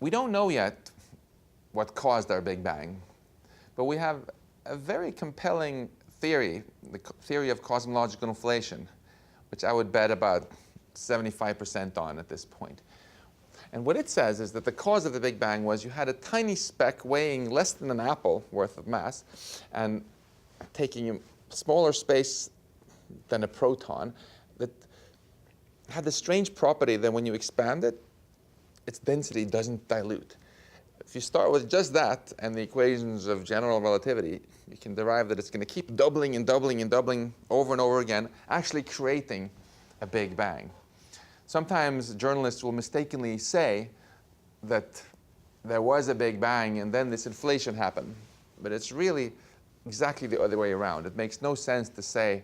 We don't know yet what caused our Big Bang, but we have a very compelling theory, the theory of cosmological inflation, which I would bet about 75% on at this point. And what it says is that the cause of the Big Bang was you had a tiny speck weighing less than an apple worth of mass and taking a smaller space than a proton that had the strange property that when you expand it, its density doesn't dilute. If you start with just that and the equations of general relativity, you can derive that it's going to keep doubling and doubling and doubling over and over again, actually creating a Big Bang. Sometimes journalists will mistakenly say that there was a Big Bang and then this inflation happened. But it's really exactly the other way around. It makes no sense to say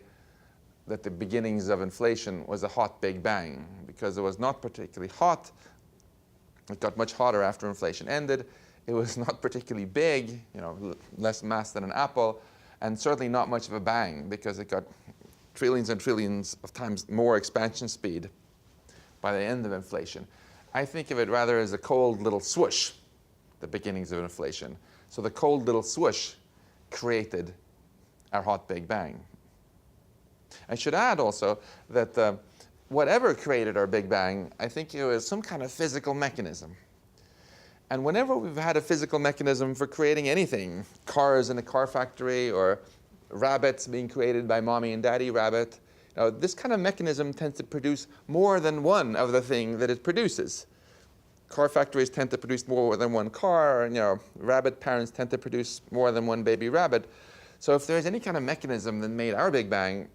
that the beginnings of inflation was a hot Big Bang, because it was not particularly hot. It got much hotter after inflation ended. It was not particularly big, less mass than an apple, and certainly not much of a bang, because it got trillions and trillions of times more expansion speed by the end of inflation. I think of it rather as a cold little swoosh, the beginnings of inflation. So the cold little swoosh created our hot Big Bang. I should add also that whatever created our Big Bang, I think it was some kind of physical mechanism. And whenever we've had a physical mechanism for creating anything, cars in a car factory or rabbits being created by mommy and daddy rabbit, this kind of mechanism tends to produce more than one of the thing that it produces. Car factories tend to produce more than one car, and rabbit parents tend to produce more than one baby rabbit. So if there's any kind of mechanism that made our Big Bang,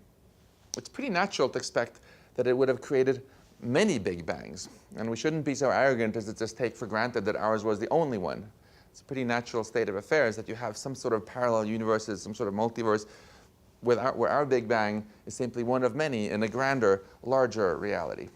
it's pretty natural to expect that it would have created many Big Bangs. And we shouldn't be so arrogant as to just take for granted that ours was the only one. It's a pretty natural state of affairs that you have some sort of parallel universes, some sort of multiverse, where our Big Bang is simply one of many in a grander, larger reality.